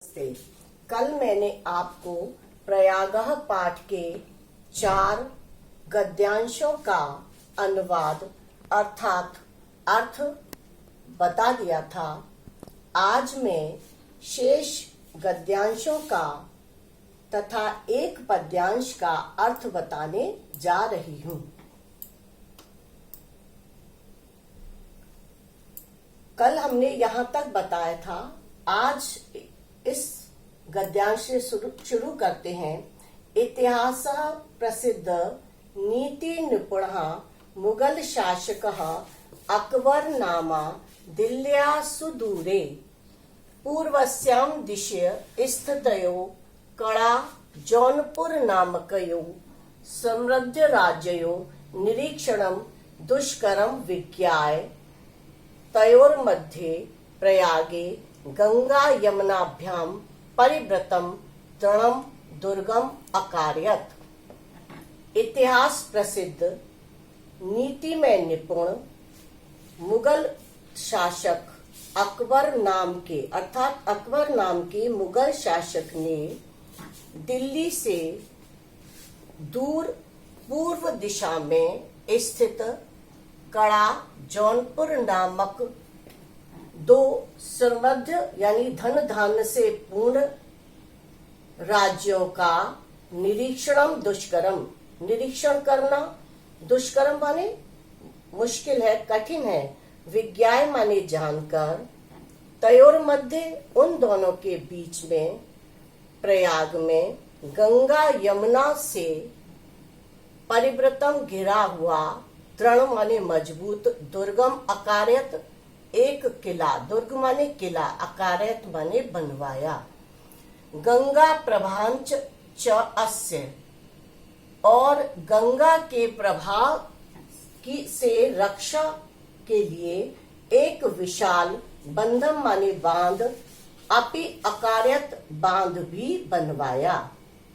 नमस्ते। कल मैंने आपको प्रयागः पाठ के 4 गद्यांशों का अनुवाद अर्थात अर्थ बता दिया था। आज मैं शेष गद्यांशों का तथा एक पद्यांश का अर्थ बताने जा रही हूँ। कल हमने यहाँ तक बताया था। आज इस गद्यांश से शुरू करते हैं। इतिहास प्रसिद्ध नीति निपुण मुगल शासक अकबर नामा दिल्ल्या सुदूरे पूर्वस्यां दिशि स्थितयो कड़ा जौनपुर नामकयो समृद्ध राज्यो निरीक्षणं दुष्करं विज्ञाय तयोर्मध्ये प्रयागे गंगा यमुनाभ्यां परिव्रतं तृणं दुर्गम अकारयत्। इतिहास प्रसिद्ध नीति में निपुण मुगल शासक अकबर नाम के अर्थात अकबर नाम के मुगल शासक ने दिल्ली से दूर पूर्व दिशा में स्थित कड़ा जौनपुर नामक 2 समृद्ध यानी धन धान्य से पूर्ण राज्यों का निरीक्षण दुष्करम, निरीक्षण करना, दुष्करम माने मुश्किल है, कठिन है, विज्ञाय माने जानकर, तयोर मध्य उन दोनों के बीच में, प्रयाग में गंगा यमुना से परिव्रतम घिरा हुआ, तृण माने मजबूत, दुर्गम अकारयत एक किला, दुर्ग माने किला, अकारयत माने बनवाया। गंगा प्रभांच च अस्य और गंगा के प्रभाव की से रक्षा के लिए एक विशाल बंधम माने बांध, अपि अकारयत बांध भी बनवाया।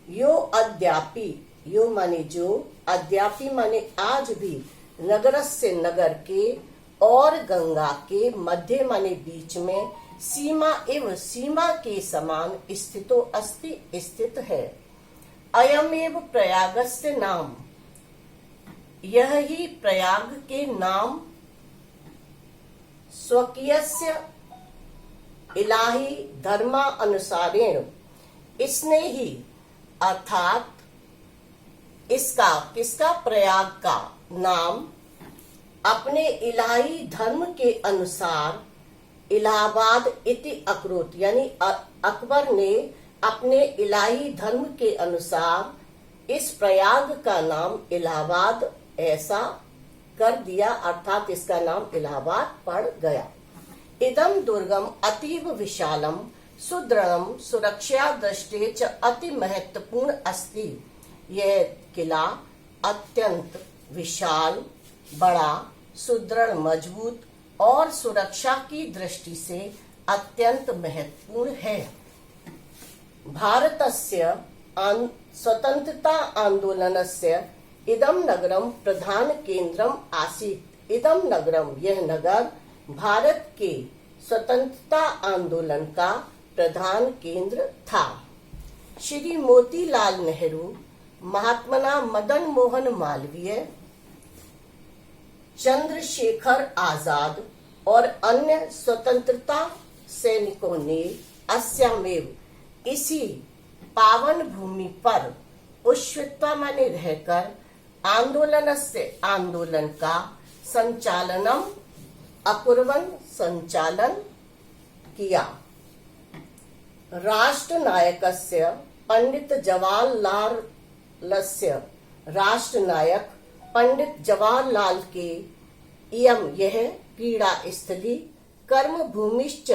यो अद्यापि, यो माने जो, अद्यापि माने आज भी, नगरस्य नगर के और गंगा के मध्य माने बीच में, सीमा एवं सीमा के समान स्थितो अस्ति स्थित है। अयमेव प्रयागस्य नाम, यह ही प्रयाग के नाम, स्वकीयस्य इलाही धर्मा अनुसारेण, इसने ही अर्थात इसका, किसका, प्रयाग का नाम अपने इलाही धर्म के अनुसार इलाहाबाद इति अकरोत, यानी अकबर ने अपने इलाही धर्म के अनुसार इस प्रयाग का नाम इलाहाबाद ऐसा कर दिया, अर्थात इसका नाम इलाहाबाद पड़ गया। इदम दुर्गम अतीव विशालम सुदृढ़म सुरक्षा दृष्टि च अति महत्वपूर्ण अस्ति। यह किला अत्यंत विशाल, बड़ा, सुदृढ़, मजबूत और सुरक्षा की दृष्टि से अत्यंत महत्वपूर्ण है। भारतस्य स्वतंत्रता आंदोलनस्य इदं नगरम प्रधान केंद्रम आसीत्। इदं नगरम, यह नगर भारत के स्वतंत्रता आंदोलन का प्रधान केंद्र था। श्री मोतीलाल नेहरू, महात्मा मदन मोहन मालवीय, चंद्रशेखर आजाद और अन्य स्वतंत्रता सैनिकों ने अस्यामेव, इसी पावन भूमि पर उष्वित्वा माने रहकर आंदोलन का संचालनम अकुर्वन्, संचालन किया। राष्ट्रनायकस्य पंडित जवाहरलालस्य, राष्ट्रनायक पंडित जवाहरलाल के इयम, यह क्रीड़ा स्थली, कर्म भूमिश्च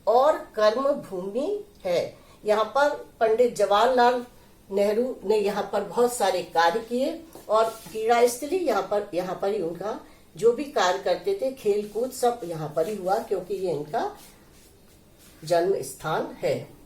और कर्म भूमि है। यहाँ पर पंडित जवाहरलाल नेहरू ने यहाँ पर बहुत सारे कार्य किए और क्रीड़ा स्थली यहाँ पर ही उनका जो भी कार्य करते थे, खेल कूद सब यहाँ पर ही हुआ, क्योंकि ये इनका जन्म स्थान है।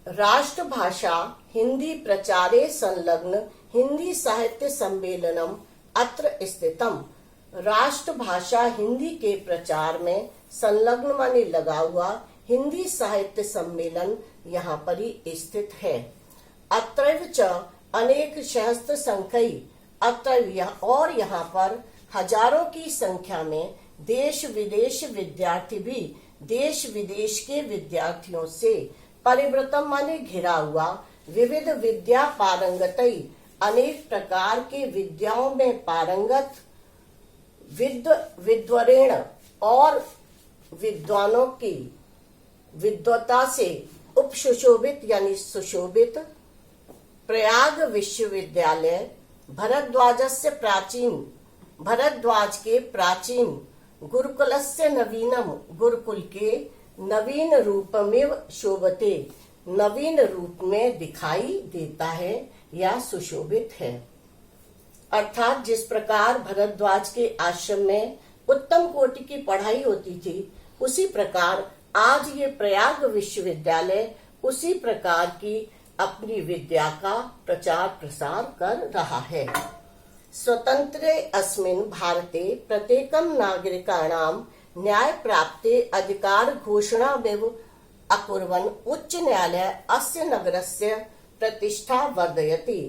राष्ट्रभाषा हिंदी प्रचारे संलग्न हिंदी साहित्य सम्मेलनम अत्र स्थितम। राष्ट्रभाषा हिंदी के प्रचार में संलग्न माने लगा हुआ हिंदी साहित्य सम्मेलन यहाँ पर ही स्थित है। अत्रैव च अनेक सहस्त्र संख्यई, अत्रैव और यहाँ पर हजारों की संख्या में देश विदेश विद्यार्थी भी देश विदेश के विद्यार्थियों से परिवृतम माने घिरा हुआ विविध विद्या पारंगतई, अनेक प्रकार के विद्याओं में पारंगत विद्वरेण और विद्वानों की विद्वता से उपसुशोभित यानी सुशोभित प्रयाग विश्वविद्यालय भरद्वाजस्य प्राचीन, भरद्वाज के प्राचीन गुरुकुलस्य नवीनम, गुरुकुल के नवीन रूपमेव शोभते, नवीन रूप में दिखाई देता है या सुशोभित है। अर्थात जिस प्रकार भरद्वाज के आश्रम में उत्तम कोटि की पढ़ाई होती थी, उसी प्रकार आज ये प्रयाग विश्वविद्यालय उसी प्रकार की अपनी विद्या का प्रचार प्रसार कर रहा है। स्वतंत्रे अस्मिन् भारते प्रत्येकं नागरिकाणां न्याय प्राप्ते अधिकार घोषणामेव अकुर्वन् उच्च न्यायालय अस्य नगरस्य प्रतिष्ठा वर्धयति।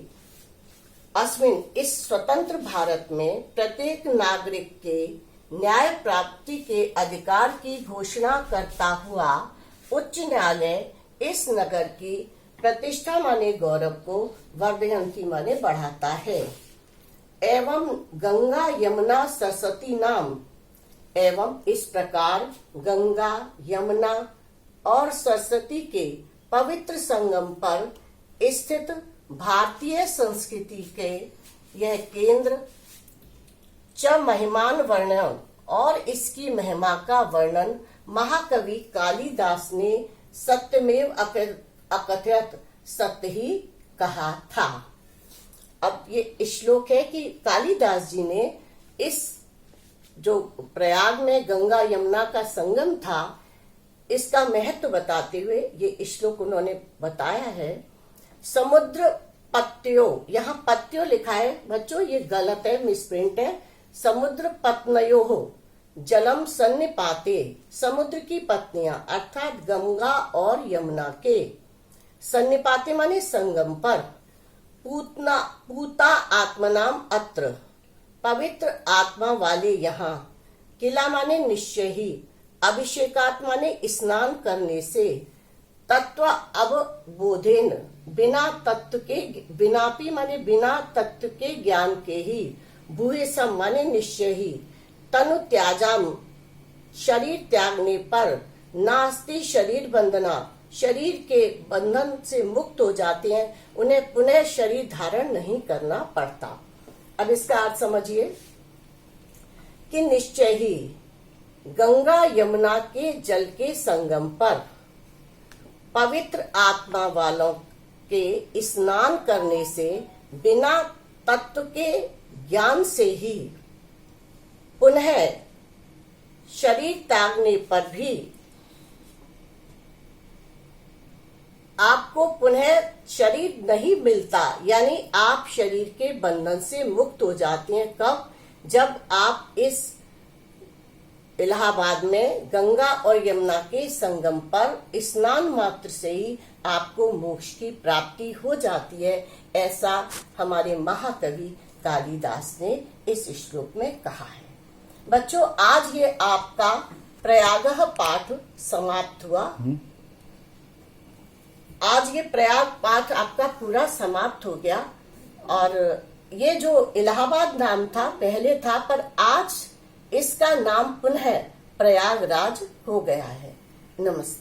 अस्मिन् इस स्वतंत्र भारत में प्रत्येक नागरिक के न्याय प्राप्ति के अधिकार की घोषणा करता हुआ उच्च न्यायालय इस नगर की प्रतिष्ठा माने गौरव को वर्धयन्ति माने बढ़ाता है। एवं गंगा यमुना सरस्वती नाम, एवं इस प्रकार गंगा यमुना और सरस्वती के पवित्र संगम पर स्थित भारतीय संस्कृति के यह केंद्र च महिमान वर्णन और इसकी महिमा का वर्णन महाकवि कालिदास ने सत्यमेव अकथयत सत्य ही कहा था। अब ये श्लोक है कि कालिदास जी ने इस जो प्रयाग में गंगा यमुना का संगम था, इसका महत्व बताते हुए ये श्लोक उन्होंने बताया है। समुद्र पत्यो, यहाँ पत्यो लिखा है बच्चों, ये गलत है, मिसप्रिंट है। समुद्र पत्नयो हो जलम सन्निपाते, समुद्र की पत्नियां अर्थात गंगा और यमुना के सन्निपाते माने संगम पर। पूता आत्मनाम अत्र, पवित्र आत्मा वाले यहाँ। किला माने निश्चय ही, अभिषेकात्मा माने स्नान करने से। तत्व अवबोधेन, बिना तत्व के, बिनापी माने बिना तत्व के ज्ञान के ही। भूयसम माने निश्चय ही। तनु त्याजाम, शरीर त्यागने पर। नास्ति शरीर बंधना, शरीर के बंधन से मुक्त हो जाते हैं, उन्हें पुनः शरीर धारण नहीं करना पड़ता। अब इसका अर्थ समझिए कि निश्चय ही गंगा यमुना के जल के संगम पर पवित्र आत्मा वालों के स्नान करने से, बिना तत्व के ज्ञान से ही पुनः शरीर त्यागने पर भी आपको पुनः शरीर नहीं मिलता, यानी आप शरीर के बंधन से मुक्त हो जाते हैं। कब? जब आप इस इलाहाबाद में गंगा और यमुना के संगम पर स्नान मात्र से ही आपको मोक्ष की प्राप्ति हो जाती है। ऐसा हमारे महाकवि कालिदास ने इस श्लोक में कहा है। बच्चों, आज ये आपका प्रयागः पाठ समाप्त हुआ। आज ये प्रयाग पाठ आपका पूरा समाप्त हो गया। और ये जो इलाहाबाद नाम था पहले था, पर आज इसका नाम पुनः प्रयागराज हो गया है। नमस्ते।